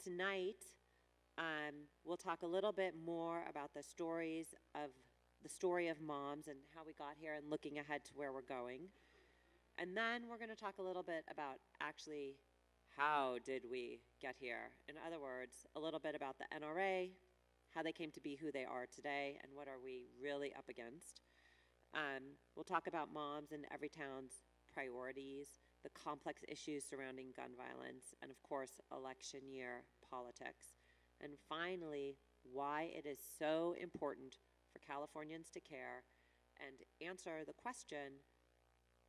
tonight, we'll talk a little bit more about the story of moms and how we got here and looking ahead to where we're going. And then we're going to talk a little bit about actually how did we get here? In other words, a little bit about the NRA, how they came to be who they are today, and what are we really up against. We'll talk about moms in every town's priorities, the complex issues surrounding gun violence, and of course, election year politics. And finally, why it is so important for Californians to care and answer the question,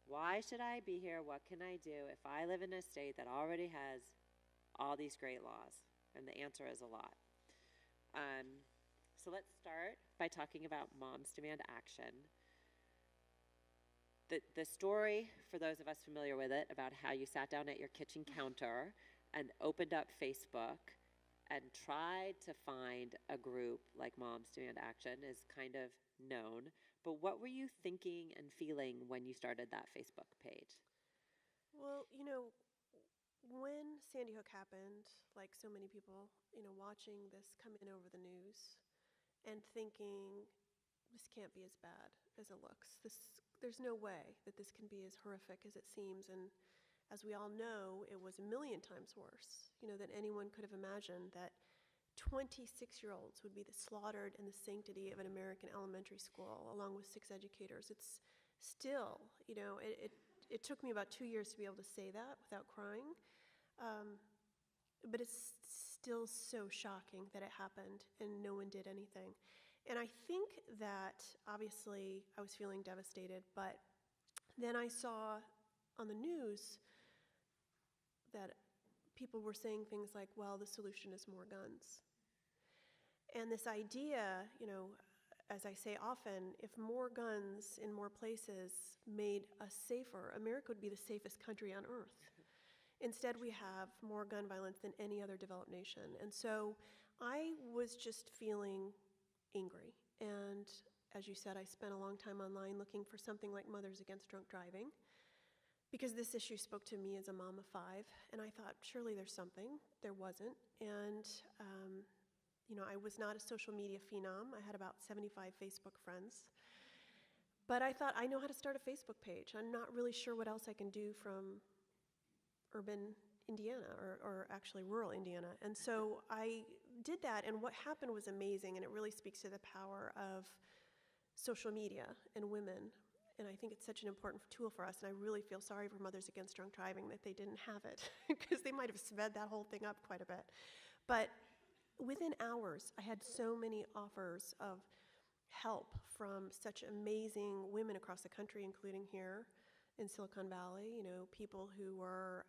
why should I be here? What can I do if I live in a state that already has all these great laws? And the answer is a lot. So let's start by talking about Moms Demand Action. The story, for those of us familiar with it, about how you sat down at your kitchen counter and opened up Facebook and tried to find a group like Moms Demand Action is kind of known. But what were you thinking and feeling when you started that Facebook page? Well, when Sandy Hook happened, like so many people, watching this come in over the news and thinking, this can't be as bad as it looks. There's no way that this can be as horrific as it seems. And as we all know, it was a million times worse, than anyone could have imagined, that 26-year-olds would be slaughtered in the sanctity of an American elementary school, along with 6 educators. It's still, it took me about 2 years to be able to say that without crying. But it's still so shocking that it happened and no one did anything. And I think that, obviously, I was feeling devastated, but then I saw on the news that people were saying things like, well, the solution is more guns. And this idea, as I say often, if more guns in more places made us safer, America would be the safest country on earth. Instead, we have more gun violence than any other developed nation. And so I was just feeling angry. And as you said, I spent a long time online looking for something like Mothers Against Drunk Driving, because this issue spoke to me as a mom of 5. And I thought, surely there's something. There wasn't. And, I was not a social media phenom. I had about 75 Facebook friends. But I thought, I know how to start a Facebook page. I'm not really sure what else I can do from urban Indiana, or actually rural Indiana. And so I did that, and what happened was amazing, and it really speaks to the power of social media and women. And I think it's such an important tool for us, and I really feel sorry for Mothers Against Drunk Driving that they didn't have it, because they might have sped that whole thing up quite a bit. But within hours, I had so many offers of help from such amazing women across the country, including here in Silicon Valley, people who were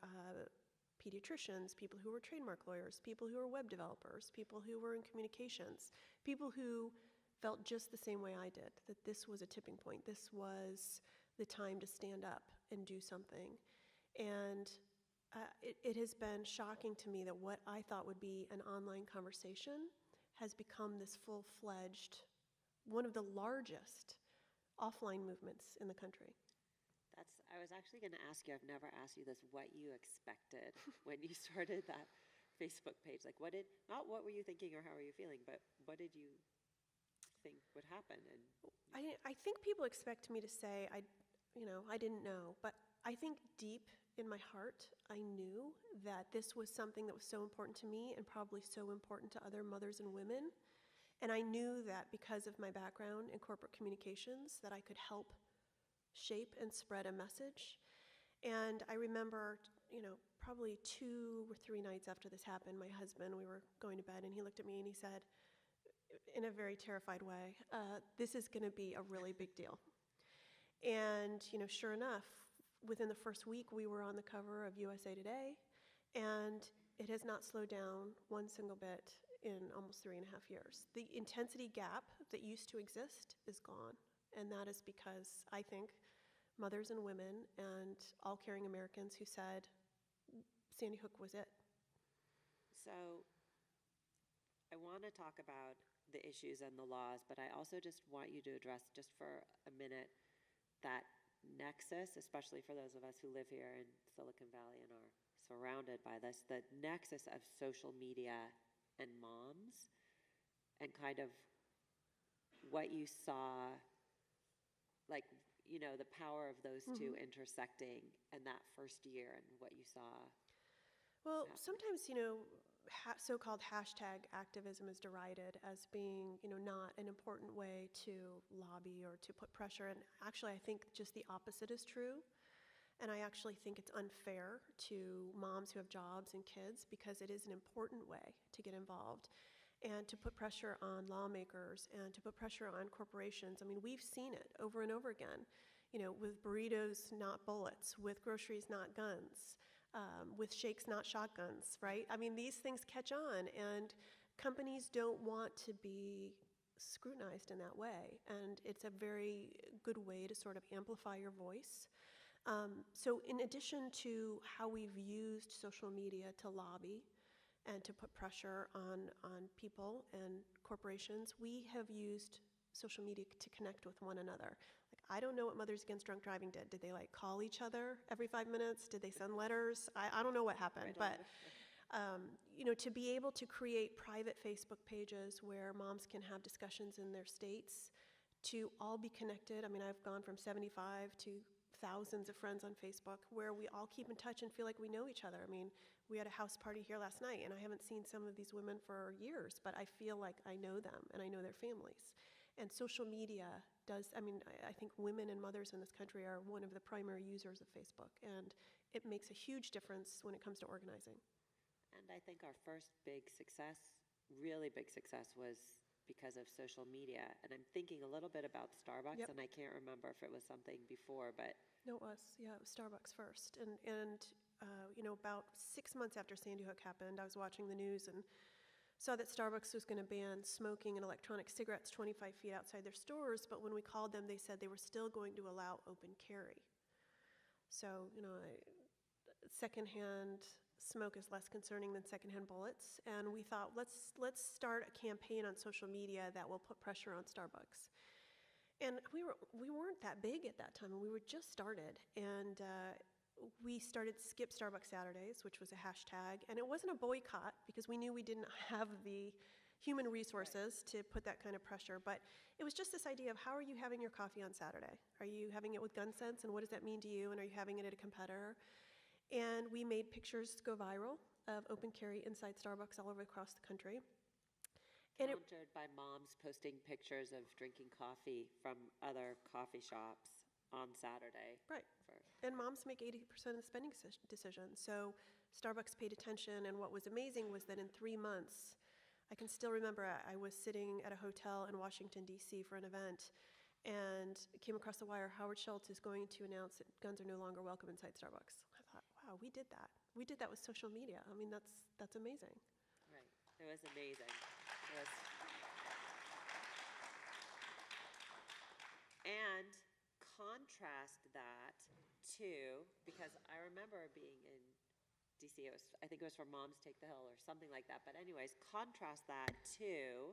pediatricians, people who were trademark lawyers, people who were web developers, people who were in communications, people who felt just the same way I did, that this was a tipping point. This was the time to stand up and do something. And it has been shocking to me that what I thought would be an online conversation has become this full-fledged, one of the largest offline movements in the country. I was actually going to ask you, I've never asked you this, what you expected when you started that Facebook page. Like, not what were you thinking or how were you feeling, but what did you think would happen? And I think people expect me to say, I didn't know, but I think deep in my heart, I knew that this was something that was so important to me and probably so important to other mothers and women. And I knew that because of my background in corporate communications, that I could help shape and spread a message. And I remember, probably 2 or 3 nights after this happened, my husband, we were going to bed, and he looked at me and he said, in a very terrified way, this is going to be a really big deal. And, sure enough, within the first week, we were on the cover of USA Today, and it has not slowed down one single bit in almost 3.5 years. The intensity gap that used to exist is gone. And that is because, I think, mothers and women and all caring Americans who said Sandy Hook was it. So I want to talk about the issues and the laws, but I also just want you to address, just for a minute, that nexus, especially for those of us who live here in Silicon Valley and are surrounded by this, the nexus of social media and moms, and kind of what you saw, like, you know, the power of those two intersecting in that first year and what you saw. Well, sometimes, you know, so-called hashtag activism is derided as being, you know, not an important way to lobby or to put pressure. And actually, I think just the opposite is true. And I actually think it's unfair to moms who have jobs and kids, because it is an important way to get involved and to put pressure on lawmakers and to put pressure on corporations. I mean, we've seen it over and over again, you know, with burritos, not bullets, with groceries, not guns, with shakes, not shotguns, right? I mean, these things catch on, and companies don't want to be scrutinized in that way. And it's a very good way to sort of amplify your voice. So in addition to how we've used social media to lobby and to put pressure on people and corporations, we have used social media to connect with one another. Like, I don't know what Mothers Against Drunk Driving did. Did they like call each other every 5 minutes? Did they send letters? I don't know what happened, but you know, to be able to create private Facebook pages where moms can have discussions in their states, to all be connected. I mean, I've gone from 75 to thousands of friends on Facebook where we all keep in touch and feel like we know each other. I mean, we had a house party here last night, and I haven't seen some of these women for years, but I feel like I know them and I know their families. And social media does, I mean, I think women and mothers in this country are one of the primary users of Facebook, and it makes a huge difference when it comes to organizing. And I think our first big success, really big success, was because of social media. And I'm thinking a little bit about Starbucks, and I can't remember if it was something before, but... No, it was. Yeah, it was Starbucks first. And you know, about 6 months after Sandy Hook happened, I was watching the news and saw that Starbucks was going to ban smoking and electronic cigarettes 25 feet outside their stores, but when we called them, they said they were still going to allow open carry. So, you know, secondhand smoke is less concerning than secondhand bullets, and we thought, let's start a campaign on social media that will put pressure on Starbucks. And we weren't that big at that time, and we were just started, and we started Skip Starbucks Saturdays, which was a hashtag, and it wasn't a boycott because we knew we didn't have the human resources to put that kind of pressure, but it was just this idea of, how are you having your coffee on Saturday? Are you having it with gun sense, and what does that mean to you, and are you having it at a competitor? And we made pictures go viral of open carry inside Starbucks all over across the country. And countered by moms posting pictures of drinking coffee from other coffee shops on Saturday. Right. And moms make 80% of the spending decisions. So Starbucks paid attention, and what was amazing was that in 3 months, I can still remember I was sitting at a hotel in Washington, D.C. for an event, and came across the wire, Howard Schultz is going to announce that guns are no longer welcome inside Starbucks. I thought, wow, we did that. We did that with social media. I mean, that's amazing. Right. It was amazing. And contrast that to, because I remember being in DC, I think it was for Moms Take the Hill or something like that, but anyways, contrast that to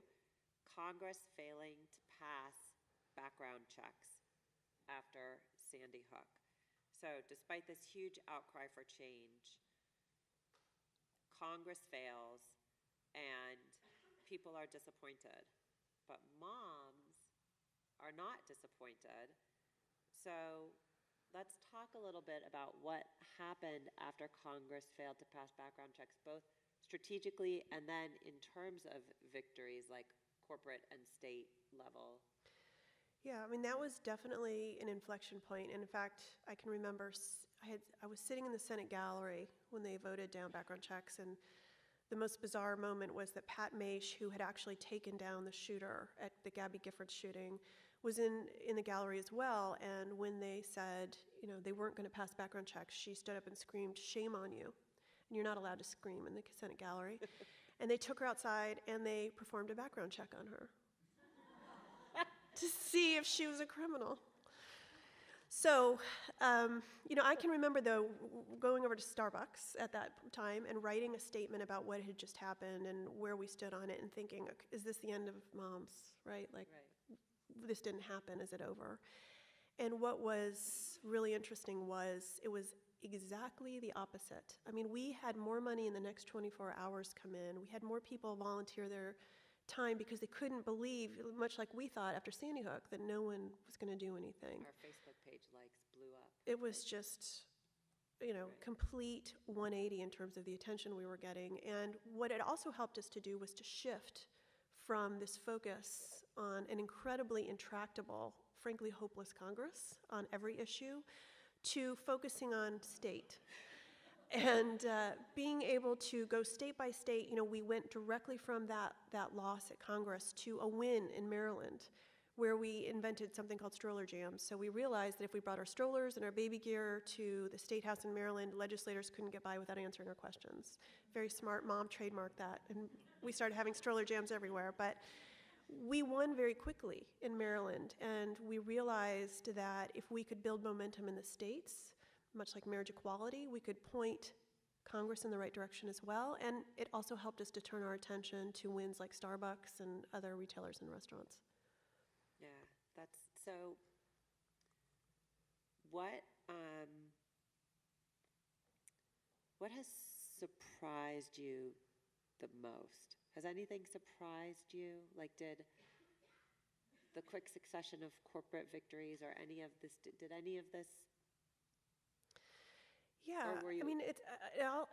Congress failing to pass background checks after Sandy Hook. So despite this huge outcry for change, Congress fails and people are disappointed, but moms are not disappointed. So let's talk a little bit about what happened after Congress failed to pass background checks, both strategically and then in terms of victories like corporate and state level. Yeah, I mean, that was definitely an inflection point. And in fact, I can remember I was sitting in the Senate gallery when they voted down background checks, and the most bizarre moment was that Pat Maish, who had actually taken down the shooter at the Gabby Giffords shooting, was in the gallery as well. And when they said, you know, they weren't going to pass background checks, she stood up and screamed, "Shame on you." And you're not allowed to scream in the Senate gallery. And they took her outside and they performed a background check on her to see if she was a criminal. So, you know, I can remember, though, going over to Starbucks at that time and writing a statement about what had just happened and where we stood on it and thinking, is this the end of moms, right? Like, this didn't happen, is it over? And what was really interesting was it was exactly the opposite. I mean, we had more money in the next 24 hours come in. We had more people volunteer their time because they couldn't believe, much like we thought after Sandy Hook, that no one was going to do anything. Our Facebook page likes blew up. It was just, complete 180 in terms of the attention we were getting. And what it also helped us to do was to shift from this focus on an incredibly intractable, frankly hopeless Congress on every issue to focusing on state. And being able to go state by state, we went directly from that loss at Congress to a win in Maryland, where we invented something called stroller jams. So we realized that if we brought our strollers and our baby gear to the State House in Maryland, legislators couldn't get by without answering our questions. Very smart. Mom trademarked that, and we started having stroller jams everywhere. But we won very quickly in Maryland, and we realized that if we could build momentum in the states, much like marriage equality, we could point Congress in the right direction as well, and it also helped us to turn our attention to wins like Starbucks and other retailers and restaurants. Yeah, that's so. What has surprised you the most? Has anything surprised you? Like, did the quick succession of corporate victories or any of this, did any of this? Yeah, I mean,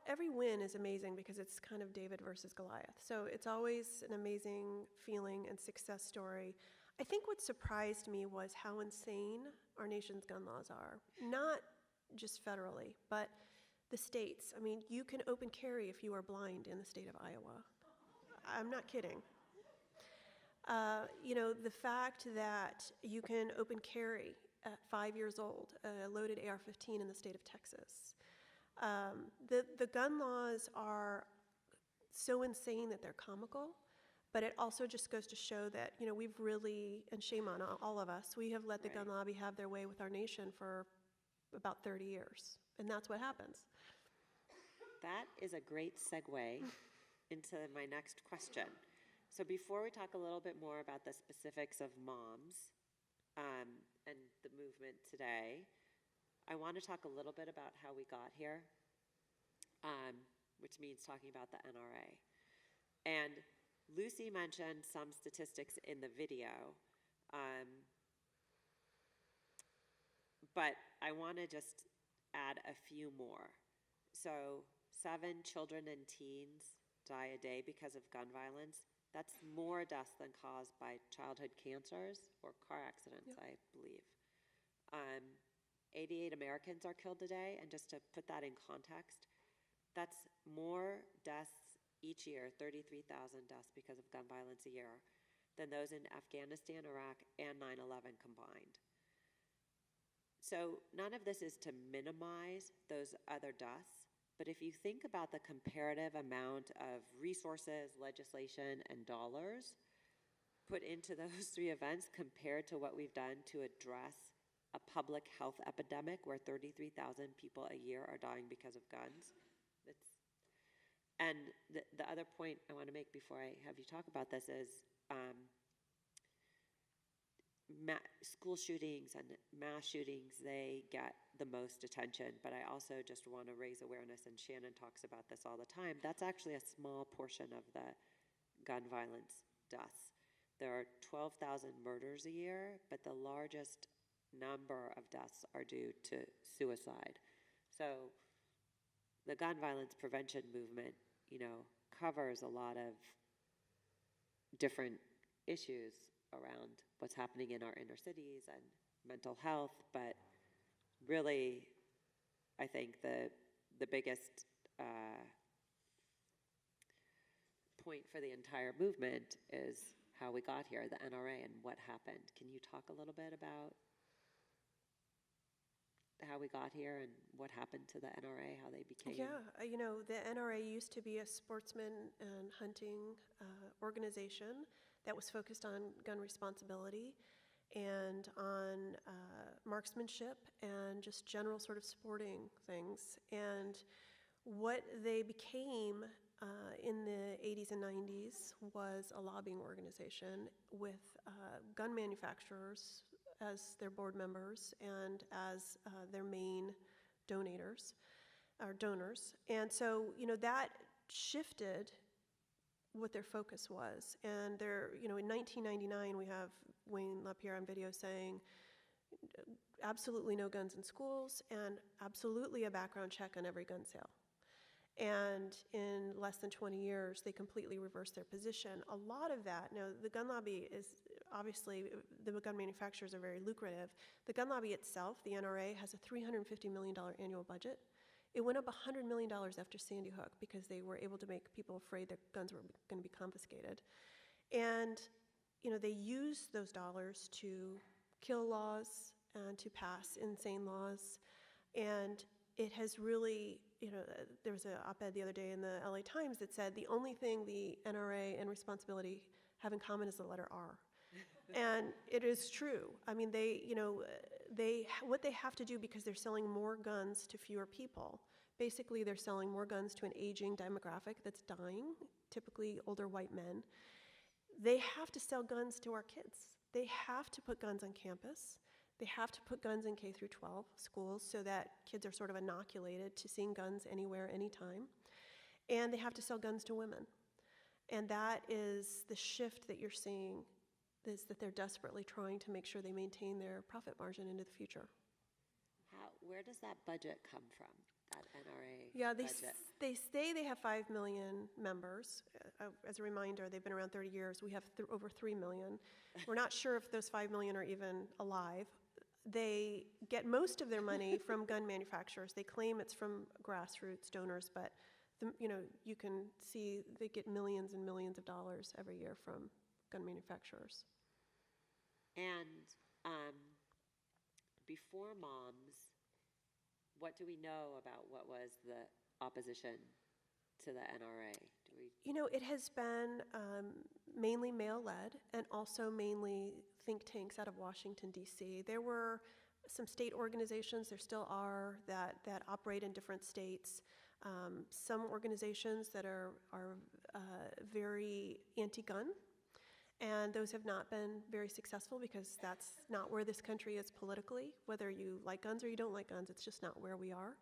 every win is amazing because it's kind of David versus Goliath. So it's always an amazing feeling and success story. I think what surprised me was how insane our nation's gun laws are. Not just federally, but the states. I mean, you can open carry if you are blind in the state of Iowa. I'm not kidding. The fact that you can open carry at 5 years old, a loaded AR-15 in the state of Texas. The gun laws are so insane that they're comical, but it also just goes to show that, we've really, and shame on all of us, we have let the gun lobby have their way with our nation for about 30 years, and that's what happens. That is a great segue into my next question. So before we talk a little bit more about the specifics of moms and the movement today, I want to talk a little bit about how we got here, which means talking about the NRA. And Lucy mentioned some statistics in the video, but I want to just add a few more. So 7 children and teens die a day because of gun violence. That's more deaths than caused by childhood cancers or car accidents, I believe. 88 Americans are killed a day, and just to put that in context, that's more deaths each year, 33,000 deaths because of gun violence a year, than those in Afghanistan, Iraq, and 9/11 combined. So none of this is to minimize those other deaths, but if you think about the comparative amount of resources, legislation, and dollars put into those 3 events compared to what we've done to address a public health epidemic where 33,000 people a year are dying because of guns. And the other point I want to make before I have you talk about this is school shootings and mass shootings, they get the most attention, but I also just want to raise awareness, and Shannon talks about this all the time. That's actually a small portion of the gun violence deaths. There are 12,000 murders a year, but the largest number of deaths are due to suicide. So the gun violence prevention movement, covers a lot of different issues around what's happening in our inner cities and mental health, but really, I think the biggest point for the entire movement is how we got here, the NRA, and what happened. Can you talk a little bit about how we got here and what happened to the NRA, how they became? Yeah, the NRA used to be a sportsman and hunting organization that was focused on gun responsibility and on marksmanship and just general sort of sporting things. And what they became in the 80s and 90s was a lobbying organization with gun manufacturers as their board members and as their main donors. And so, that shifted what their focus was. And in 1999, we have Wayne LaPierre on video saying, absolutely no guns in schools and absolutely a background check on every gun sale. And in less than 20 years, they completely reversed their position. A lot of that, the gun lobby is obviously, the gun manufacturers are very lucrative. The gun lobby itself, the NRA, has a $350 million annual budget. It went up $100 million after Sandy Hook because they were able to make people afraid their guns were going to be confiscated. And, they used those dollars to kill laws and to pass insane laws. And it has really, there was an op-ed the other day in the LA Times that said the only thing the NRA and responsibility have in common is the letter R. And it is true. I mean, what they have to do, because they're selling more guns to fewer people, basically they're selling more guns to an aging demographic that's dying, typically older white men. They have to sell guns to our kids. They have to put guns on campus. They have to put guns in K through 12 schools so that kids are sort of inoculated to seeing guns anywhere, anytime. And they have to sell guns to women. And that is the shift that you're seeing, is that they're desperately trying to make sure they maintain their profit margin into the future. Where does that budget come from, that NRA Yeah, budget? they say they have 5 million members. As a reminder, they've been around 30 years. We have over 3 million. We're not sure if those 5 million are even alive. They get most of their money from gun manufacturers. They claim it's from grassroots donors, but you can see they get millions and millions of dollars every year from gun manufacturers. And before moms, what do we know about what was the opposition to the NRA? It has been mainly male-led and also mainly think tanks out of Washington, D.C. There were some state organizations, there still are, that operate in different states. Some organizations that are very anti-gun, and those have not been very successful because that's not where this country is politically. Whether you like guns or you don't like guns, it's just not where we are.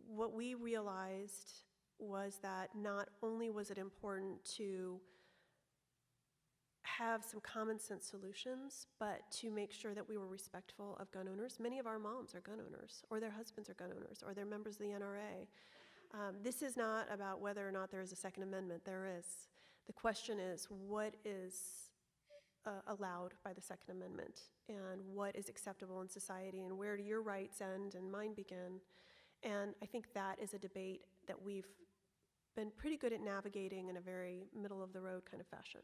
What we realized was that not only was it important to have some common sense solutions, but to make sure that we were respectful of gun owners. Many of our moms are gun owners, or their husbands are gun owners, or they're members of the NRA. This is not about whether or not there is a Second Amendment. There is. The question is, what is allowed by the Second Amendment, and what is acceptable in society, and where do your rights end and mine begin? And I think that is a debate that we've been pretty good at navigating in a very middle-of-the-road kind of fashion.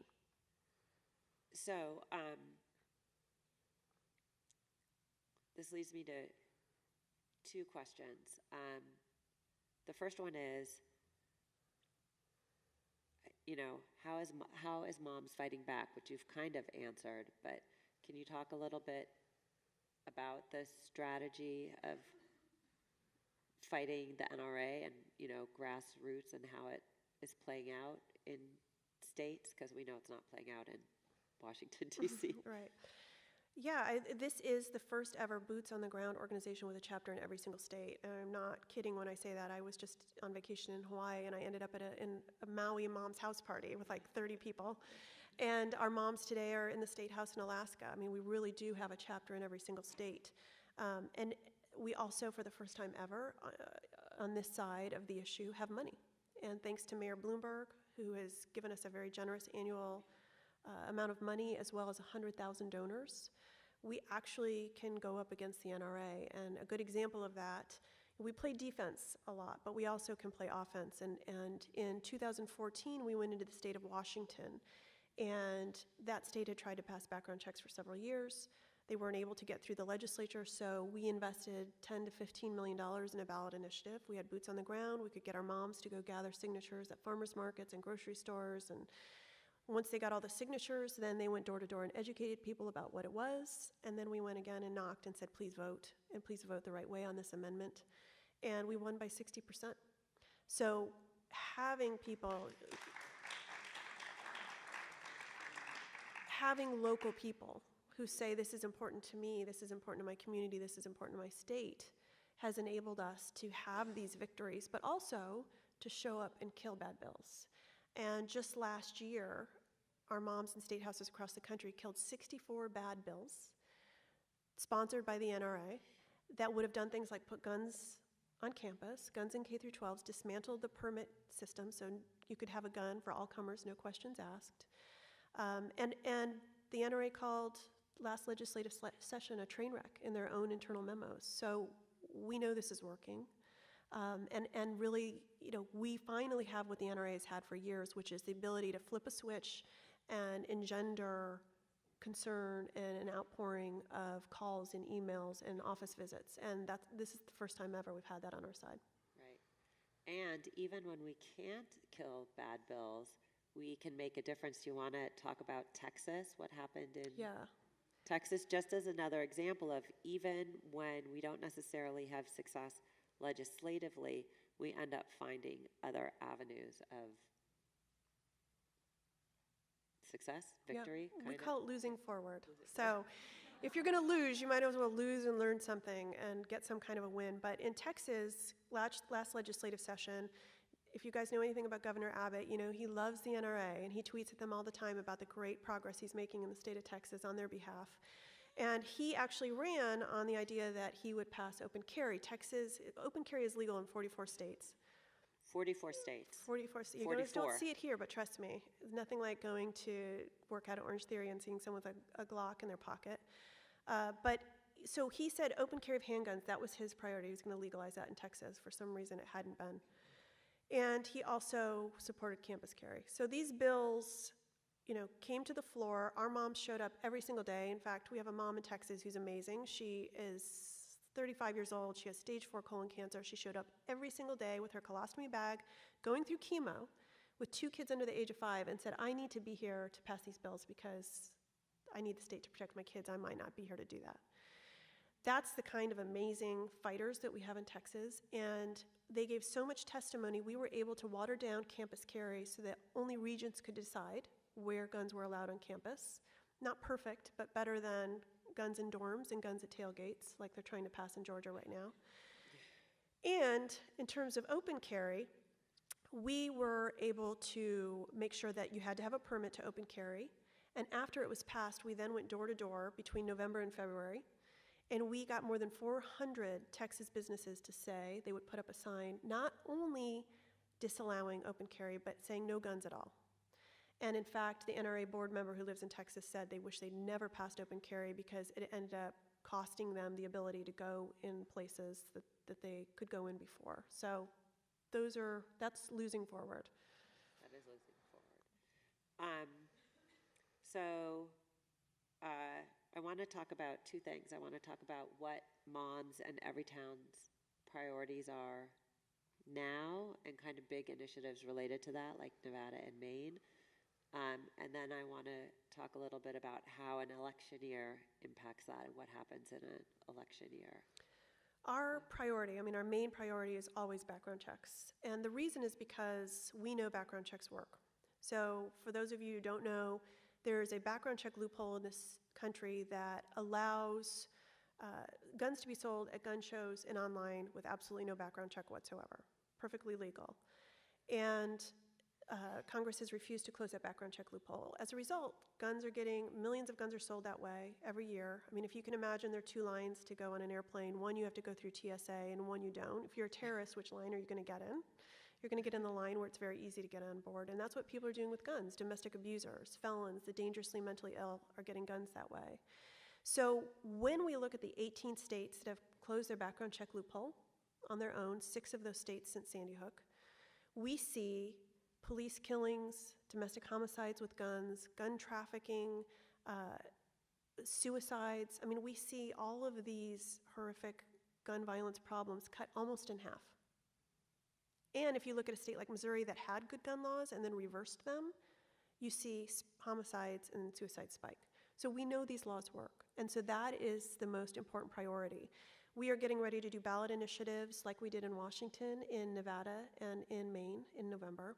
So this leads me to two questions. The first one is, how is moms fighting back, which you've kind of answered, but can you talk a little bit about the strategy of fighting the NRA and, grassroots, and how it is playing out in states? Because we know it's not playing out in Washington, D.C. Right. Yeah, this is the first ever boots on the ground organization with a chapter in every single state. And I'm not kidding when I say that. I was just on vacation in Hawaii, and I ended up in a Maui mom's house party with like 30 people. And our moms today are in the state house in Alaska. I mean, we really do have a chapter in every single state. And we also, for the first time ever, on this side of the issue, have money. And thanks to Mayor Bloomberg, who has given us a very generous annual amount of money, as well as 100,000 donors, we actually can go up against the NRA. And a good example of that, we play defense a lot, but we also can play offense. And in 2014, we went into the state of Washington, and that state had tried to pass background checks for several years. They weren't able to get through the legislature, so we invested $10 to $15 million in a ballot initiative. We had boots on the ground. We could get our moms to go gather signatures at farmers markets and grocery stores. And once they got all the signatures, then they went door to door and educated people about what it was. And then we went again and knocked and said, please vote, and please vote the right way on this amendment. And we won by 60%. So having local people who say, this is important to me, this is important to my community, this is important to my state, has enabled us to have these victories, but also to show up and kill bad bills. And just last year, our moms in state houses across the country killed 64 bad bills sponsored by the NRA that would have done things like put guns on campus, guns in K through 12s, dismantled the permit system so you could have a gun for all comers, no questions asked. And the NRA called last legislative session a train wreck in their own internal memos. So we know this is working. And really, we finally have what the NRA has had for years, which is the ability to flip a switch and engender concern and an outpouring of calls and emails and office visits. And this is the first time ever we've had that on our side. Right. And even when we can't kill bad bills, we can make a difference. Do you want to talk about Texas, what happened in Texas, just as another example of even when we don't necessarily have success legislatively, we end up finding other avenues of success, victory. Yeah, we call it losing forward. So if you're going to lose, you might as well lose and learn something and get some kind of a win. But in Texas, last legislative session, if you guys know anything about Governor Abbott, he loves the NRA, and he tweets at them all the time about the great progress he's making in the state of Texas on their behalf. And he actually ran on the idea that he would pass open carry. Open carry is legal in 44 states. 44 states. 44 states. You guys don't see it here, but trust me, it's nothing like going to work out at Orange Theory and seeing someone with a Glock in their pocket. So he said open carry of handguns, that was his priority. He was going to legalize that in Texas. For some reason, it hadn't been. And he also supported campus carry. So these bills, came to the floor. Our moms showed up every single day. In fact, we have a mom in Texas who's amazing. She is 35 years old. She has stage 4 colon cancer. She showed up every single day with her colostomy bag, going through chemo with 2 kids under the age of 5, and said, I need to be here to pass these bills because I need the state to protect my kids. I might not be here to do that. That's the kind of amazing fighters that we have in Texas, and they gave so much testimony, we were able to water down campus carry so that only regents could decide where guns were allowed on campus. Not perfect, but better than guns in dorms and guns at tailgates, like they're trying to pass in Georgia right now. And in terms of open carry, we were able to make sure that you had to have a permit to open carry. And after it was passed, we then went door to door between November and February. And we got more than 400 Texas businesses to say they would put up a sign not only disallowing open carry, but saying no guns at all. And in fact, the NRA board member who lives in Texas said they wish they'd never passed open carry because it ended up costing them the ability to go in places that they could go in before. So that's losing forward. That is losing forward. So I want to talk about 2 things. I want to talk about what moms and Everytown's priorities are now and kind of big initiatives related to that, like Nevada and Maine. And then I want to talk a little bit about how an election year impacts that and what happens in an election year. Our main priority is always background checks. And the reason is because we know background checks work. So for those of you who don't know, there's a background check loophole in this country that allows guns to be sold at gun shows and online with absolutely no background check whatsoever. Perfectly legal. And Congress has refused to close that background check loophole. As a result, millions of guns are sold that way every year. I mean, if you can imagine, there are 2 lines to go on an airplane. One you have to go through TSA and one you don't. If you're a terrorist, which line are you going to get in? You're going to get in the line where it's very easy to get on board. And that's what people are doing with guns. Domestic abusers, felons, the dangerously mentally ill are getting guns that way. So when we look at the 18 states that have closed their background check loophole on their own, 6 of those states since Sandy Hook, we see police killings, domestic homicides with guns, gun trafficking, suicides. I mean, we see all of these horrific gun violence problems cut almost in half. And if you look at a state like Missouri that had good gun laws and then reversed them, you see homicides and suicides spike. So we know these laws work. And so that is the most important priority. We are getting ready to do ballot initiatives like we did in Washington, in Nevada, and in Maine in November.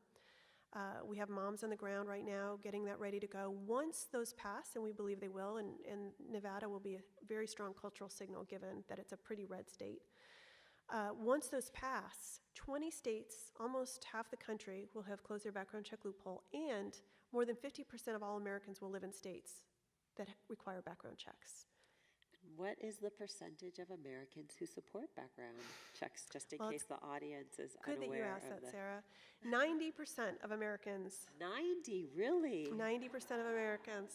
We have moms on the ground right now getting that ready to go. Once those pass, and we believe they will, and Nevada will be a very strong cultural signal given that it's a pretty red state. Once those pass, 20 states, almost half the country, will have closed their background check loophole, and more than 50% of all Americans will live in states that require background checks. What is the percentage of Americans who support background checks, just in Well, case the audience is Good that you unaware asked of that, Sarah. 90% of Americans, 90, really? 90% of Americans.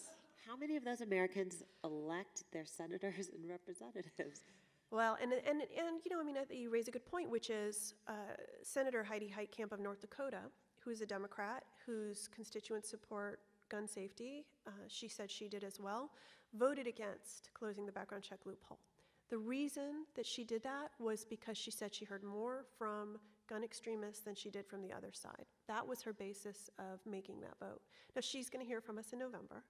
How many of those Americans elect their senators and representatives? Well, and I think you raise a good point, which is Senator Heidi Heitkamp of North Dakota, who is a Democrat, whose constituents support gun safety, she said she did as well, voted against closing the background check loophole. The reason that she did that was because she said she heard more from gun extremists than she did from the other side. That was her basis of making that vote. Now, she's going to hear from us in November.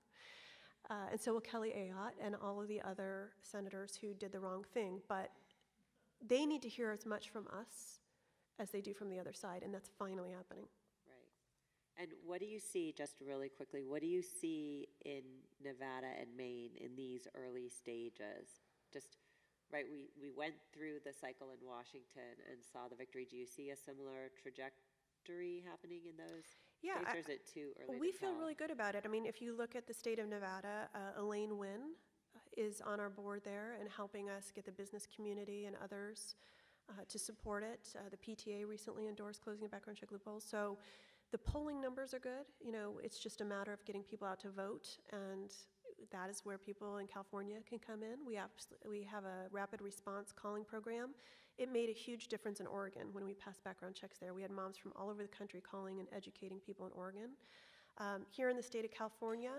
And so will Kelly Ayotte and all of the other senators who did the wrong thing. But they need to hear as much from us as they do from the other side, and that's finally happening. Right. And what do you see, just really quickly, what do you see in Nevada and Maine in these early stages? Just, right, we went through the cycle in Washington and saw the victory. Do you see a similar trajectory happening in those states, or is it too early we to feel tell? really good about it. I mean, if you look at the state of Nevada, Elaine Wynn is on our board there and helping us get the business community and others to support it. The PTA recently endorsed closing a background check loophole. So the polling numbers are good. You know, it's just a matter of getting people out to vote, and that is where people in California can come in. We have a rapid response calling program. It made a huge difference in Oregon when we passed background checks there. We had moms from all over the country calling and educating people in Oregon. Here in the state of California,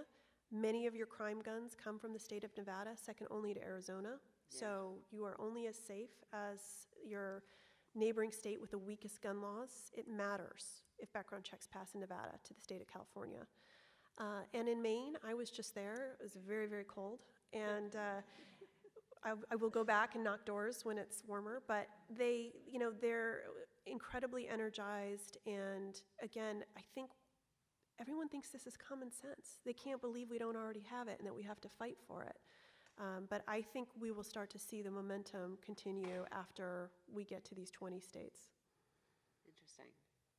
many of your crime guns come from the state of Nevada, second only to Arizona. Yeah. So you are only as safe as your neighboring state with the weakest gun laws. It matters if background checks pass in Nevada to the state of California. And in Maine, I was just there. It was very, very cold. And I will go back and knock doors when it's warmer. But they're incredibly energized. And again, I think everyone thinks this is common sense. They can't believe we don't already have it and that we have to fight for it. But I think we will start to see the momentum continue after we get to these 20 states. Interesting.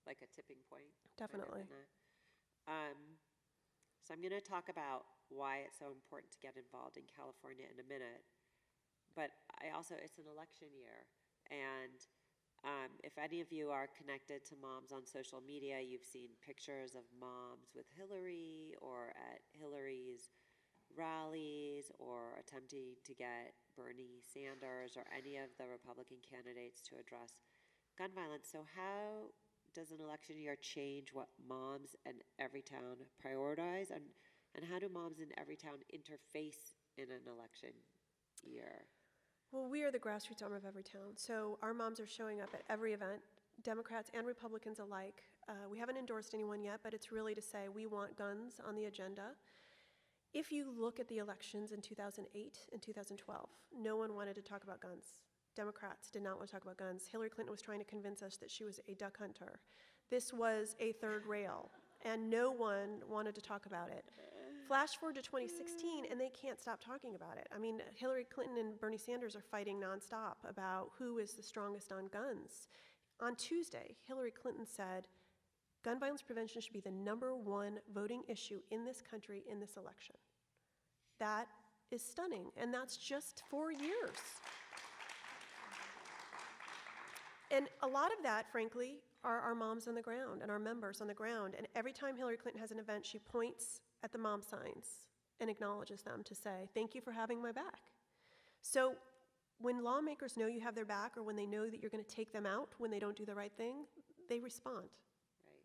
Like a tipping point. Definitely. So I'm going to talk about why it's so important to get involved in California in a minute. But it's an election year. And if any of you are connected to moms on social media, you've seen pictures of moms with Hillary or at Hillary's rallies or attempting to get Bernie Sanders or any of the Republican candidates to address gun violence. So how does an election year change what moms in Everytown prioritize, and how do moms in Everytown interface in an election year? Well, we are the grassroots arm of Everytown, so our moms are showing up at every event, Democrats and Republicans alike. We haven't endorsed anyone yet, but it's really to say we want guns on the agenda. If you look at the elections in 2008 and 2012, no one wanted to talk about guns. Democrats did not want to talk about guns. Hillary Clinton was trying to convince us that she was a duck hunter. This was a third rail, and no one wanted to talk about it. Flash forward to 2016, and they can't stop talking about it. I mean, Hillary Clinton and Bernie Sanders are fighting nonstop about who is the strongest on guns. On Tuesday, Hillary Clinton said, gun violence prevention should be the #1 voting issue in this country in this election. That is stunning, and that's just 4 years. And a lot of that, frankly, are our moms on the ground and our members on the ground. And every time Hillary Clinton has an event, she points at the mom signs and acknowledges them to say, thank you for having my back. So when lawmakers know you have their back, or when they know that you're going to take them out when they don't do the right thing, they respond. Right.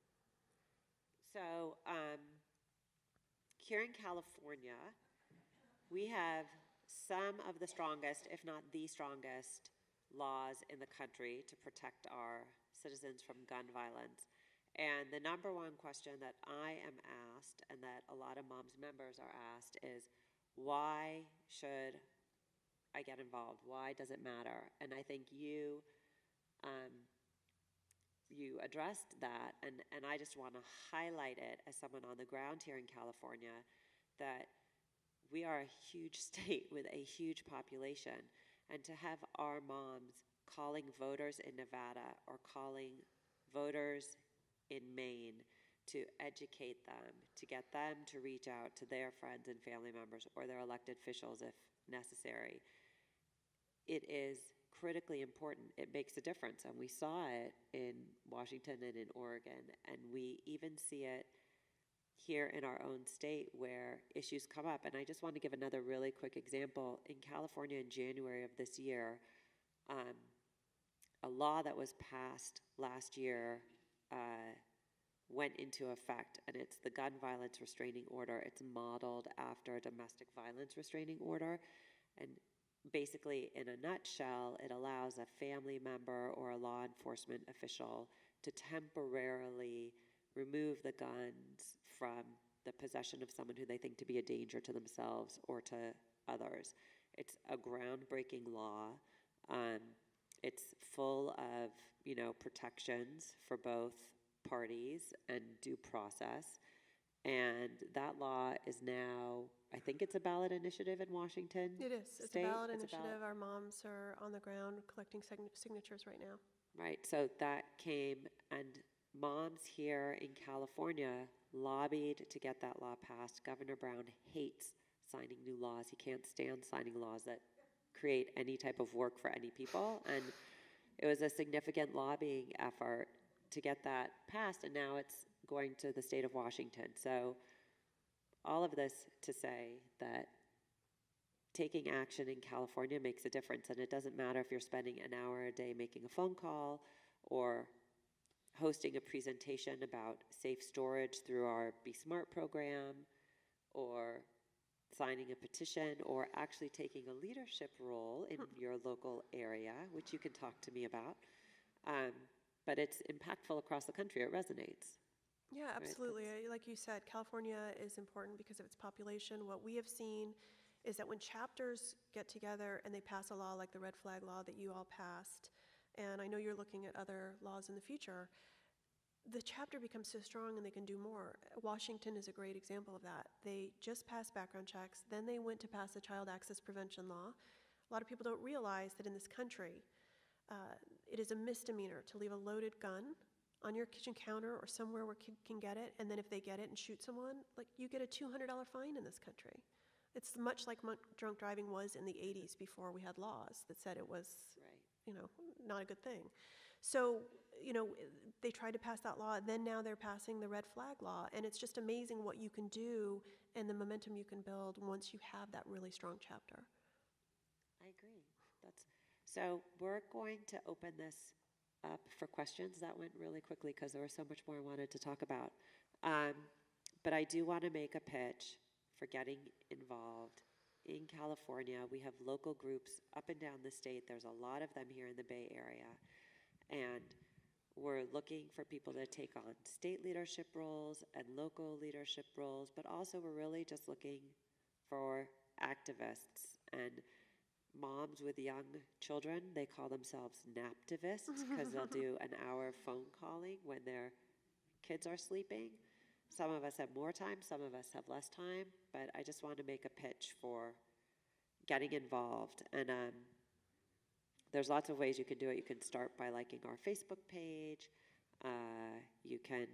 So here in California, we have some of the strongest, if not the strongest, laws in the country to protect our citizens from gun violence. And the #1 question that I am asked, and that a lot of moms members are asked, is why should I get involved? Why does it matter? And I think you addressed that, and I just want to highlight it as someone on the ground here in California, that we are a huge state with a huge population, and to have our moms calling voters in Nevada or calling voters in Maine to educate them, to get them to reach out to their friends and family members or their elected officials if necessary. It is critically important. It makes a difference, and we saw it in Washington and in Oregon, and we even see it here in our own state where issues come up. And I just want to give another really quick example. In California in January of this year, a law that was passed last year went into effect, and it's the gun violence restraining order. It's modeled after a domestic violence restraining order, and basically, in a nutshell, it allows a family member or a law enforcement official to temporarily remove the guns from the possession of someone who they think to be a danger to themselves or to others. It's a groundbreaking law. It's full of, protections for both parties and due process. And that law is now, I think it's a ballot initiative in Washington. It is. It's a State. ballot It's a initiative. ballot. Our moms are on the ground collecting signatures right now. Right, so that came, and moms here in California lobbied to get that law passed. Governor Brown hates signing new laws. He can't stand signing laws that create any type of work for any people. And it was a significant lobbying effort to get that passed, and now it's going to the state of Washington. So all of this to say that taking action in California makes a difference, and it doesn't matter if you're spending an hour a day making a phone call or hosting a presentation about safe storage through our Be Smart program, or signing a petition, or actually taking a leadership role in your local area, which you can talk to me about. But it's impactful across the country. It resonates. Yeah, absolutely. Like you said, California is important because of its population. What we have seen is that when chapters get together and they pass a law like the red flag law that you all passed, and I know you're looking at other laws in the future, the chapter becomes so strong and they can do more. Washington is a great example of that. They just passed background checks, then they went to pass the child access prevention law. A lot of people don't realize that in this country, it is a misdemeanor to leave a loaded gun on your kitchen counter or somewhere where a kid can get it, and then if they get it and shoot someone, you get a $200 fine in this country. It's much like drunk driving was in the 80s before we had laws that said it was, not a good thing. So, they tried to pass that law, then now they're passing the red flag law, and it's just amazing what you can do and the momentum you can build once you have that really strong chapter. I agree. So we're going to open this up for questions. That went really quickly because there was so much more I wanted to talk about. But I do want to make a pitch for getting involved. In California, we have local groups up and down the state. There's a lot of them here in the Bay Area. And we're looking for people to take on state leadership roles and local leadership roles, but also we're really just looking for activists and moms with young children. They call themselves naptivists because they'll do an hour of phone calling when their kids are sleeping. Some of us have more time, some of us have less time, but I just want to make a pitch for getting involved. And there's lots of ways you can do it. You can start by liking our Facebook page. You can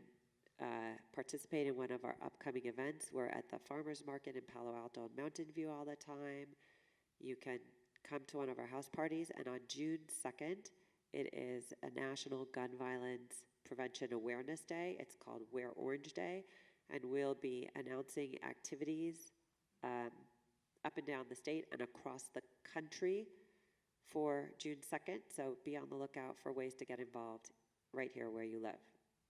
participate in one of our upcoming events. We're at the Farmers Market in Palo Alto and Mountain View all the time. You can come to one of our house parties. And on June 2nd, it is a National Gun Violence Prevention Awareness Day. It's called Wear Orange Day. And we'll be announcing activities up and down the state and across the country for June 2nd. So be on the lookout for ways to get involved right here where you live.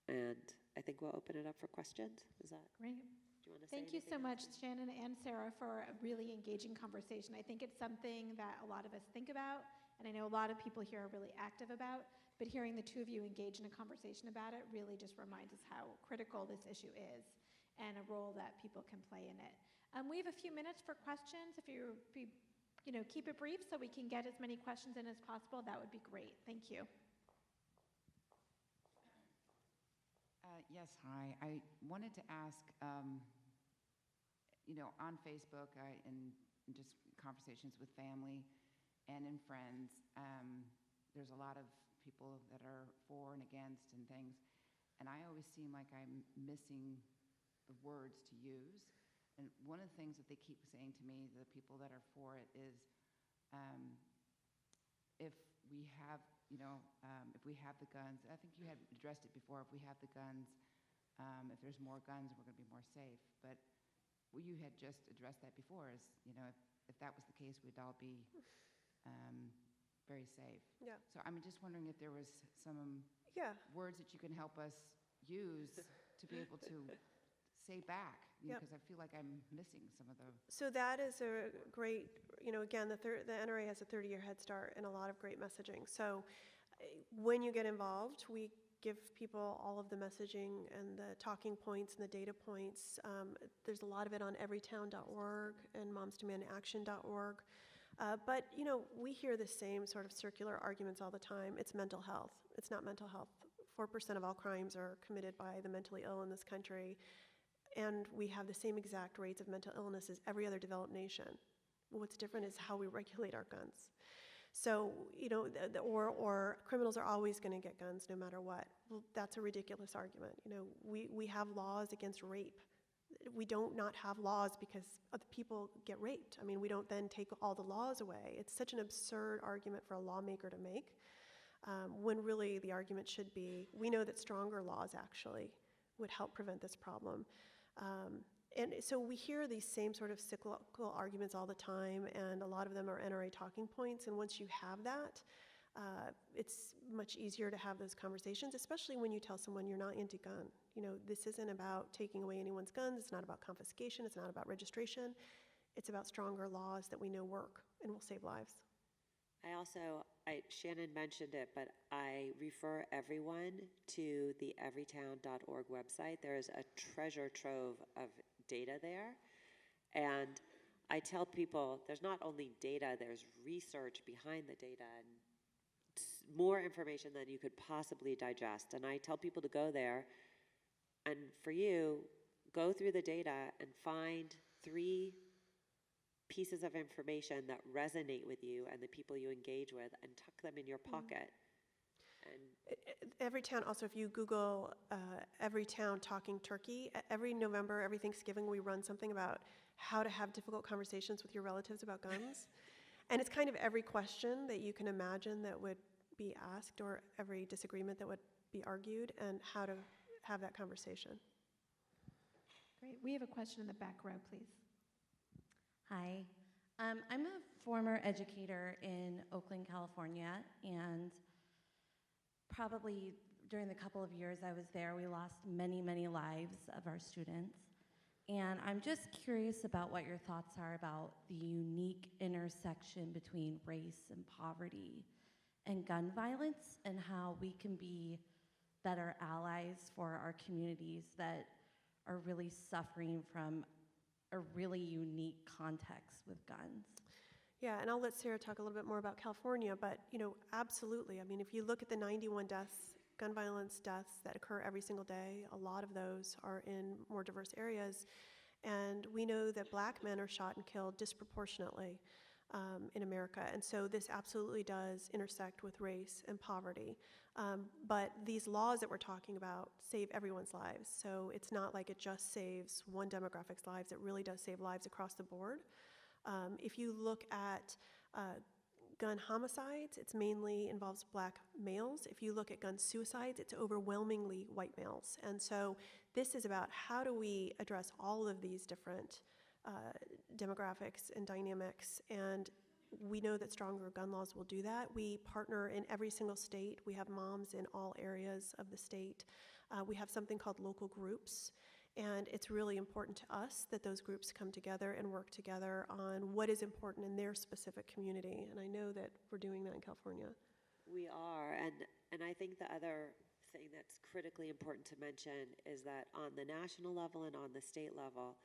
And I think we'll open it up for questions. Is that great? Do you want to say Thank you so anything much, else? Shannon and Sara, for a really engaging conversation. I think it's something that a lot of us think about, and I know a lot of people here are really active about, but hearing the two of you engage in a conversation about it really just reminds us how critical this issue is and a role that people can play in it. We have a few minutes for questions. If you keep it brief so we can get as many questions in as possible, that would be great. Thank you. Yes, hi. I wanted to ask, on Facebook and just conversations with family and in friends, there's a lot of people that are for and against and things, and I always seem like I'm missing the words to use. And one of the things that they keep saying to me, the people that are for it, is if we have, if we have the guns, I think you had addressed it before, if we have the guns, if there's more guns, we're going to be more safe. But you had just addressed that before, is, if that was the case, we'd all be very safe. Yeah. So I'm just wondering if there was some Yeah. words that you can help us use to be able to say back, Yep. because I feel like I'm missing some of the. So that is a great, again, the NRA has a 30-year head start and a lot of great messaging. So when you get involved, we give people all of the messaging and the talking points and the data points. There's a lot of it on everytown.org and momsdemandaction.org. But, we hear the same sort of circular arguments all the time. It's mental health. It's not mental health. 4% of all crimes are committed by the mentally ill in this country. And we have the same exact rates of mental illness as every other developed nation. What's different is how we regulate our guns. So, or criminals are always going to get guns no matter what. Well, that's a ridiculous argument. We have laws against rape. We don't not have laws because other people get raped. I mean, we don't then take all the laws away. It's such an absurd argument for a lawmaker to make, when really the argument should be, we know that stronger laws actually would help prevent this problem. And so we hear these same sort of cyclical arguments all the time, and a lot of them are NRA talking points. And once you have that, it's much easier to have those conversations, especially when you tell someone you're not anti-gun. This isn't about taking away anyone's guns. It's not about confiscation. It's not about registration. It's about stronger laws that we know work and will save lives. Shannon mentioned it, but I refer everyone to the everytown.org website. There is a treasure trove of data there. And I tell people there's not only data, there's research behind the data and more information than you could possibly digest. And I tell people to go there and for you, go through the data and find 3 pieces of information that resonate with you and the people you engage with and tuck them in your pocket. And Everytown, also, if you Google Everytown Talking Turkey, every November, every Thanksgiving, we run something about how to have difficult conversations with your relatives about guns. And it's kind of every question that you can imagine that would be asked, or every disagreement that would be argued, and how to have that conversation. Great. We have a question in the back row, please. Hi. I'm a former educator in Oakland, California, and probably during the couple of years I was there, we lost many, many lives of our students. And I'm just curious about what your thoughts are about the unique intersection between race and poverty and gun violence, and how we can be better allies for our communities that are really suffering from a really unique context with guns. Yeah, and I'll let Sara talk a little bit more about California, but absolutely. I mean, if you look at the 91 deaths, gun violence deaths that occur every single day, a lot of those are in more diverse areas. And we know that Black men are shot and killed disproportionately in America. And so this absolutely does intersect with race and poverty. But these laws that we're talking about save everyone's lives. So it's not like it just saves one demographic's lives. It really does save lives across the board. If you look at gun homicides, it mainly involves Black males. If you look at gun suicides, it's overwhelmingly white males. And so this is about how do we address all of these different demographics and dynamics. And we know that stronger gun laws will do that. We partner in every single state. We have moms in all areas of the state. We have something called local groups. And it's really important to us that those groups come together and work together on what is important in their specific community. And I know that we're doing that in California. we are, and I think the other thing that's critically important to mention is that on the national level and on the state level,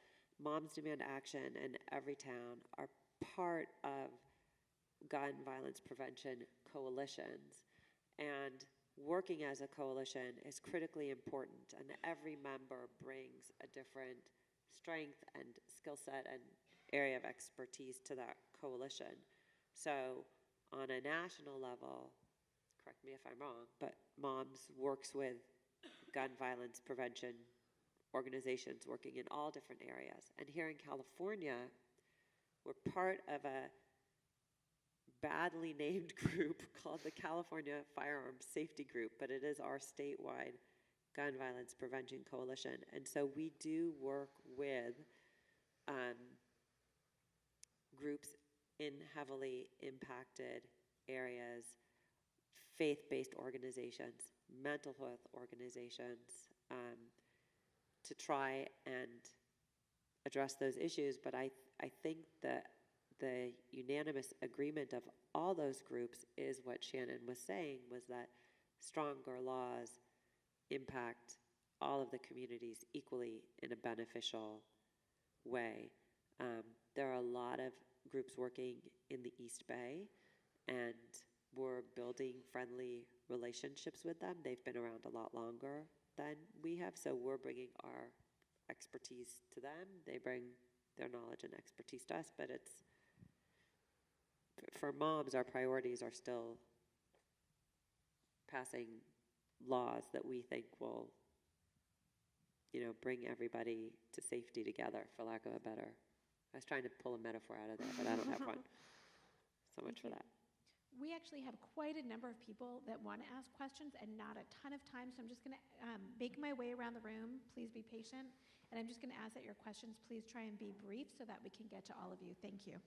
Moms Demand Action and Everytown are part of gun violence prevention coalitions. And working as a coalition is critically important, and every member brings a different strength and skill set and area of expertise to that coalition. So on a national level, correct me if I'm wrong, but Moms works with gun violence prevention organizations working in all different areas. And here in California, we're part of a badly named group called the California Firearms Safety Group, but it is our statewide gun violence prevention coalition. And so we do work with groups in heavily impacted areas, faith-based organizations, mental health organizations, to try and address those issues. But I think that the unanimous agreement of all those groups is what Shannon was saying, was that stronger laws impact all of the communities equally in a beneficial way. There are a lot of groups working in the East Bay, and we're building friendly relationships with them. They've been around a lot longer than we have, so we're bringing our expertise to them. They bring their knowledge and expertise to us, but it's, for Moms, our priorities are still passing laws that we think will, bring everybody to safety together, for lack of a better. I was trying to pull a metaphor out of there, but I don't have one. So much for that. We actually have quite a number of people that want to ask questions and not a ton of time, so I'm just going to make my way around the room. Please be patient. And I'm just going to ask that your questions please try and be brief so that we can get to all of you. Thank you.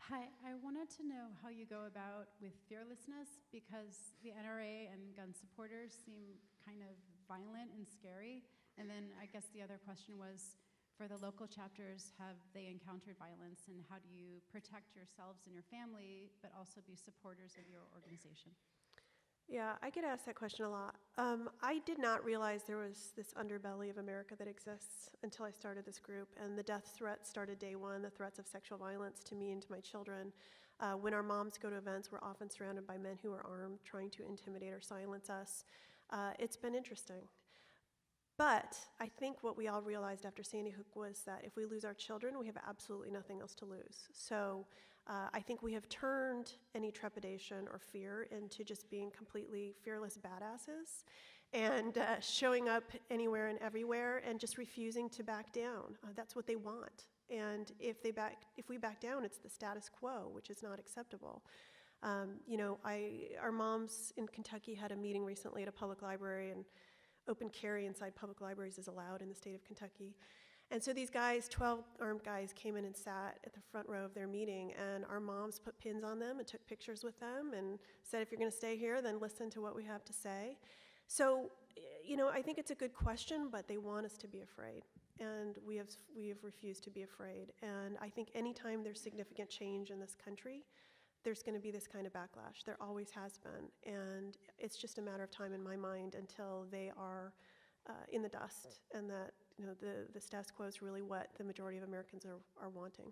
Hi, I wanted to know how you go about with fearlessness, because the NRA and gun supporters seem kind of violent and scary. And then I guess the other question was, for the local chapters, have they encountered violence, and how do you protect yourselves and your family, but also be supporters of your organization? Yeah, I get asked that question a lot. I did not realize there was this underbelly of America that exists until I started this group, and the death threats started day one, the threats of sexual violence to me and to my children. When our moms go to events, we're often surrounded by men who are armed, trying to intimidate or silence us. It's been interesting. But I think what we all realized after Sandy Hook was that if we lose our children, we have absolutely nothing else to lose. So I think we have turned any trepidation or fear into just being completely fearless badasses and showing up anywhere and everywhere and just refusing to back down. That's what they want. And if we back down, it's the status quo, which is not acceptable. Our moms in Kentucky had a meeting recently at a public library, and open carry inside public libraries is allowed in the state of Kentucky. And so these guys, 12 armed guys, came in and sat at the front row of their meeting, and our moms put pins on them and took pictures with them and said, if you're going to stay here, then listen to what we have to say. So, I think it's a good question, but they want us to be afraid. And we have refused to be afraid. And I think anytime there's significant change in this country, there's going to be this kind of backlash. There always has been. And it's just a matter of time in my mind until they are in the dust, and that the status quo is really what the majority of Americans are wanting.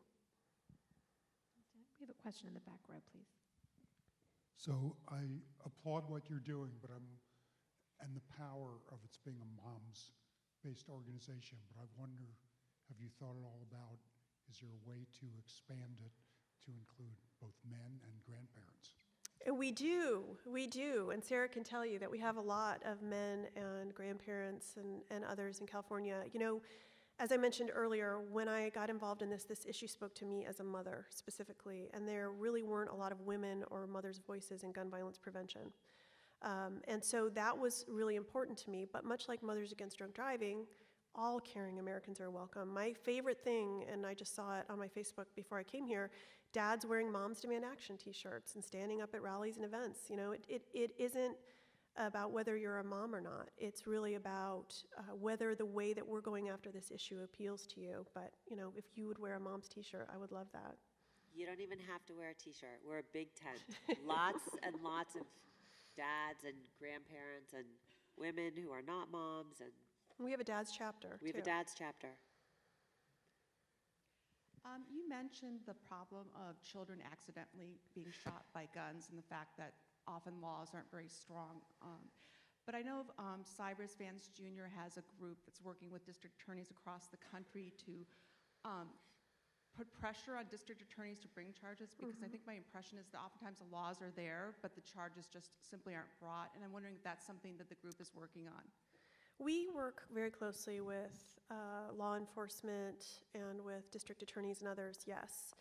We have a question in the back row, please. So I applaud what you're doing, and the power of its being a moms-based organization, but I wonder, have you thought at all about, is there a way to expand it to include both men and grandparents? We do, and Sara can tell you that we have a lot of men and grandparents and others in California. As I mentioned earlier, when I got involved in this issue spoke to me as a mother specifically, and there really weren't a lot of women or mothers' voices in gun violence prevention. And so that was really important to me, but much like Mothers Against Drunk Driving, all caring Americans are welcome. My favorite thing, and I just saw it on my Facebook before I came here, dads wearing Moms Demand Action t-shirts and standing up at rallies and events. It isn't about whether you're a mom or not. It's really about whether the way that we're going after this issue appeals to you. But, if you would wear a mom's t-shirt, I would love that. You don't even have to wear a t-shirt. We're a big tent. Lots and lots of dads and grandparents and women who are not moms, and we have a dad's chapter. We have a dad's chapter. You mentioned the problem of children accidentally being shot by guns and the fact that often laws aren't very strong. But I know Cybers Vance Jr. has a group that's working with district attorneys across the country to put pressure on district attorneys to bring charges? Because I think my impression is that oftentimes the laws are there, but the charges just simply aren't brought. And I'm wondering if that's something that the group is working on. We work very closely with law enforcement and with district attorneys and others, yes.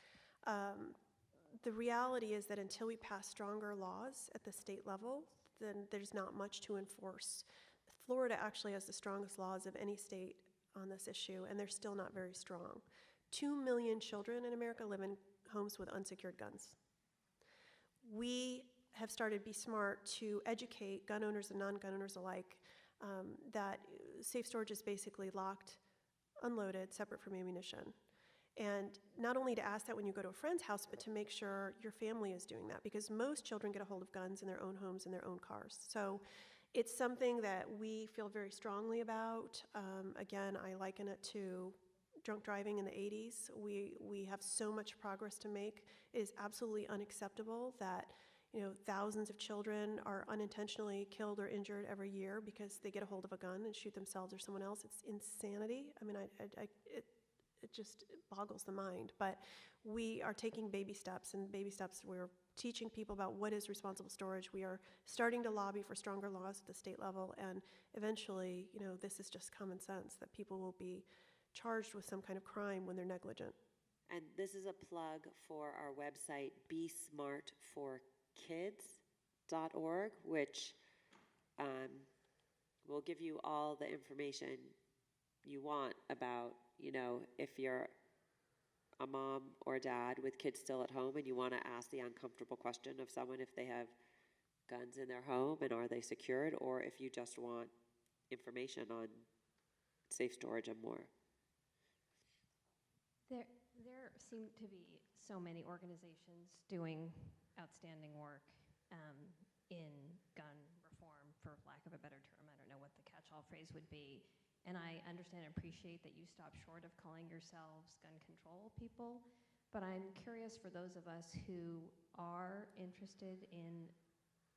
The reality is that until we pass stronger laws at the state level, then there's not much to enforce. Florida actually has the strongest laws of any state on this issue, and they're still not very strong. 2 million children in America live in homes with unsecured guns. We have started Be Smart to educate gun owners and non-gun owners alike that safe storage is basically locked, unloaded, separate from ammunition. And not only to ask that when you go to a friend's house, but to make sure your family is doing that, because most children get a hold of guns in their own homes and their own cars. So it's something that we feel very strongly about. Again, I liken it to drunk driving in the 80s. We have so much progress to make. It is absolutely unacceptable that thousands of children are unintentionally killed or injured every year because they get a hold of a gun and shoot themselves or someone else. It's insanity. I mean, it just boggles the mind. But we are taking baby steps, and baby steps, we're teaching people about what is responsible storage. We are starting to lobby for stronger laws at the state level, and eventually, this is just common sense, that people will be charged with some kind of crime when they're negligent. And this is a plug for our website, besmartforkids.org, which will give you all the information you want about, if you're a mom or dad with kids still at home and you want to ask the uncomfortable question of someone if they have guns in their home and are they secured, or if you just want information on safe storage and more. There seem to be so many organizations doing outstanding work in gun reform, for lack of a better term. I don't know what the catch-all phrase would be. And I understand and appreciate that you stop short of calling yourselves gun control people. But I'm curious, for those of us who are interested in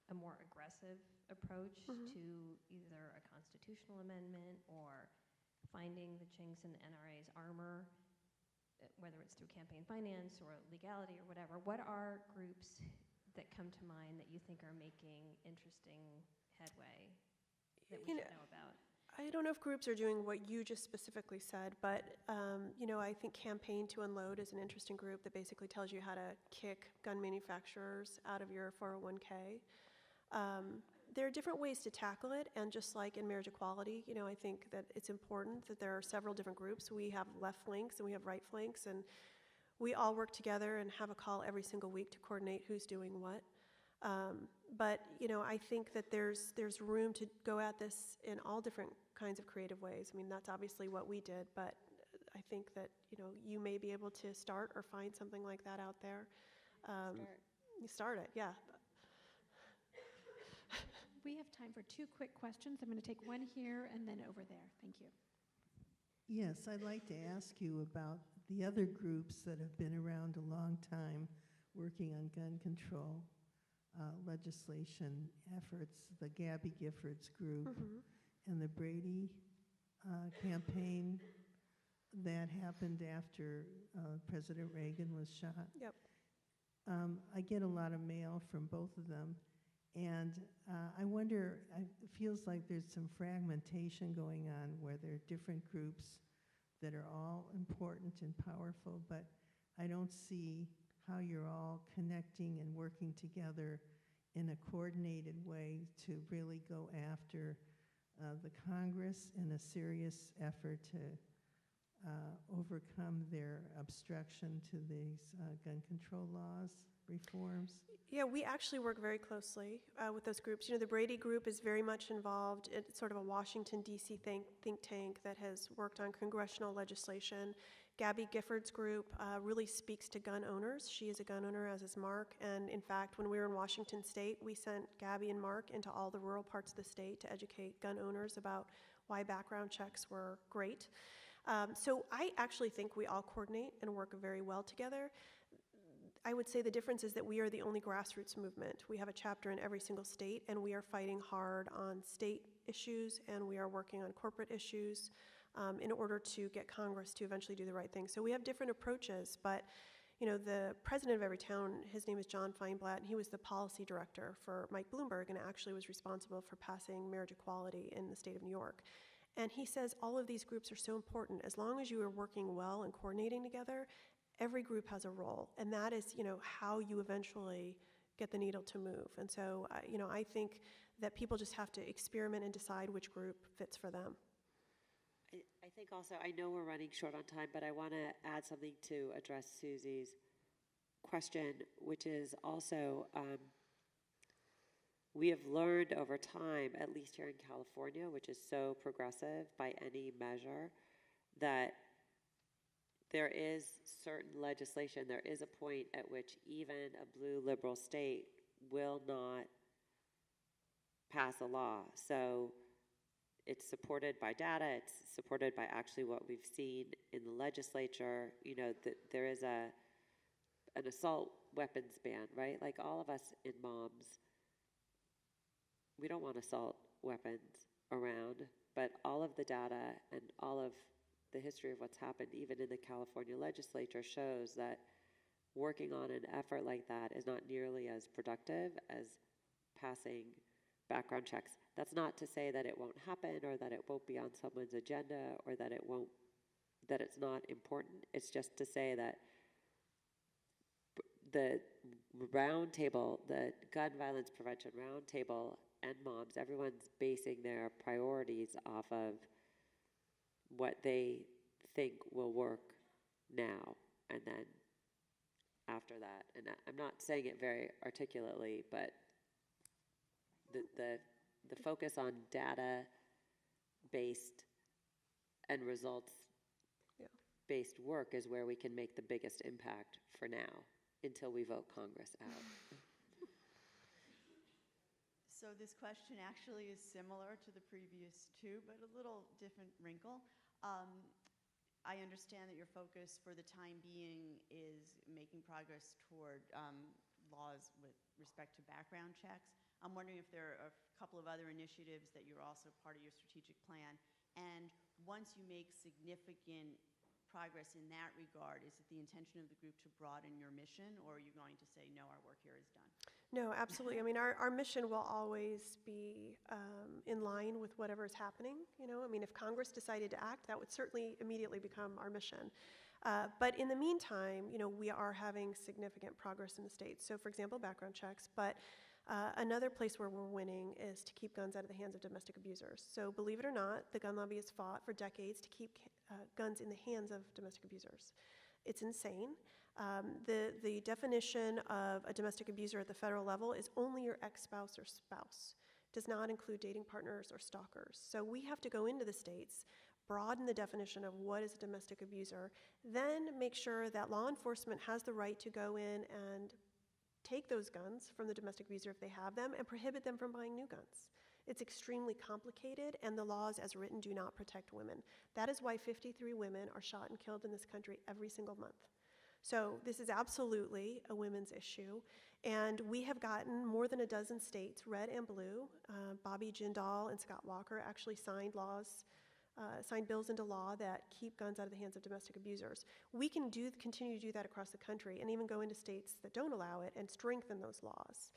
a more aggressive approach to either a constitutional amendment or finding the chinks in the NRA's armor, whether it's through campaign finance or legality or whatever, what are groups that come to mind that you think are making interesting headway that we should know about? I don't know if groups are doing what you just specifically said, but I think Campaign to Unload is an interesting group that basically tells you how to kick gun manufacturers out of your 401k. There are different ways to tackle it, and just like in marriage equality, I think that it's important that there are several different groups. We have left flanks and we have right flanks, and we all work together and have a call every single week to coordinate who's doing what. But I think that there's room to go at this in all different kinds of creative ways. I mean, that's obviously what we did, but I think that you may be able to start or find something like that out there. You start it, yeah. We have time for 2 quick questions. I'm going to take one here and then over there. Thank you. Yes, I'd like to ask you about the other groups that have been around a long time working on gun control legislation efforts, the Gabby Giffords group and the Brady campaign that happened after President Reagan was shot. Yep. I get a lot of mail from both of them, and I wonder, it feels like there's some fragmentation going on where there are different groups that are all important and powerful, but I don't see how you're all connecting and working together in a coordinated way to really go after the Congress in a serious effort to overcome their obstruction to these gun control laws, reforms. Yeah, we actually work very closely with those groups. The Brady group is very much involved. It's sort of a Washington, D.C. think tank that has worked on congressional legislation. Gabby Giffords' group really speaks to gun owners. She is a gun owner, as is Mark. And in fact, when we were in Washington State, we sent Gabby and Mark into all the rural parts of the state to educate gun owners about why background checks were great. So I actually think we all coordinate and work very well together. I would say the difference is that we are the only grassroots movement. We have a chapter in every single state, and we are fighting hard on state issues, and we are working on corporate issues. in order to get Congress to eventually do the right thing. So we have different approaches, but the president of every town, his name is John Feinblatt, and he was the policy director for Mike Bloomberg and actually was responsible for passing marriage equality in the state of New York. And he says all of these groups are so important. As long as you are working well and coordinating together, every group has a role. And that is, how you eventually get the needle to move. And so, I think that people just have to experiment and decide which group fits for them. I think also, I know we're running short on time, but I want to add something to address Susie's question, which is also, we have learned over time, at least here in California, which is so progressive by any measure, that there is certain legislation, there is a point at which even a blue liberal state will not pass a law. So it's supported by data, it's supported by actually what we've seen in the legislature, that there is an assault weapons ban, right? Like all of us in moms, we don't want assault weapons around, but all of the data and all of the history of what's happened, even in the California legislature, shows that working on an effort like that is not nearly as productive as passing background checks. That's not to say that it won't happen or that it won't be on someone's agenda or that it's not important. It's just to say that the roundtable, the gun violence prevention roundtable and moms, everyone's basing their priorities off of what they think will work now and then after that. And I'm not saying it very articulately, but the focus on data-based and results-based work is where we can make the biggest impact for now until we vote Congress out. So this question actually is similar to the previous two, but a little different wrinkle. I understand that your focus for the time being is making progress toward laws with respect to background checks. I'm wondering if there are a couple of other initiatives that you're also part of your strategic plan. And once you make significant progress in that regard, is it the intention of the group to broaden your mission, or are you going to say, no, our work here is done? No, absolutely. I mean, our mission will always be in line with whatever is happening. If Congress decided to act, that would certainly immediately become our mission. But in the meantime, we are having significant progress in the states. So, for example, background checks. But another place where we're winning is to keep guns out of the hands of domestic abusers. So, believe it or not, the gun lobby has fought for decades to keep guns in the hands of domestic abusers. It's insane. The definition of a domestic abuser at the federal level is only your ex-spouse or spouse. Does not include dating partners or stalkers. So we have to go into the states, broaden the definition of what is a domestic abuser, then make sure that law enforcement has the right to go in and take those guns from the domestic abuser if they have them and prohibit them from buying new guns. It's extremely complicated, and the laws as written do not protect women. That is why 53 women are shot and killed in this country every single month. So this is absolutely a women's issue, and we have gotten more than a dozen states, red and blue. Bobby Jindal and Scott Walker actually signed bills into law that keep guns out of the hands of domestic abusers. We can continue to do that across the country and even go into states that don't allow it and strengthen those laws.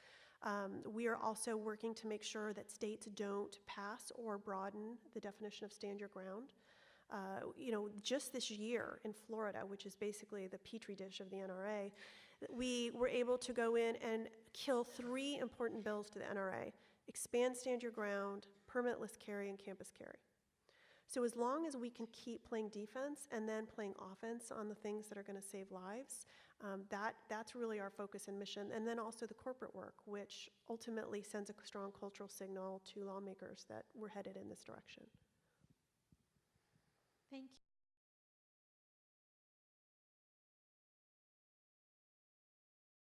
We are also working to make sure that states don't pass or broaden the definition of stand your ground. Just this year in Florida, which is basically the petri dish of the NRA, we were able to go in and kill 3 important bills to the NRA: expand stand your ground, permitless carry, and campus carry. So as long as we can keep playing defense and then playing offense on the things that are going to save lives, that's really our focus and mission. And then also the corporate work, which ultimately sends a strong cultural signal to lawmakers that we're headed in this direction. Thank you.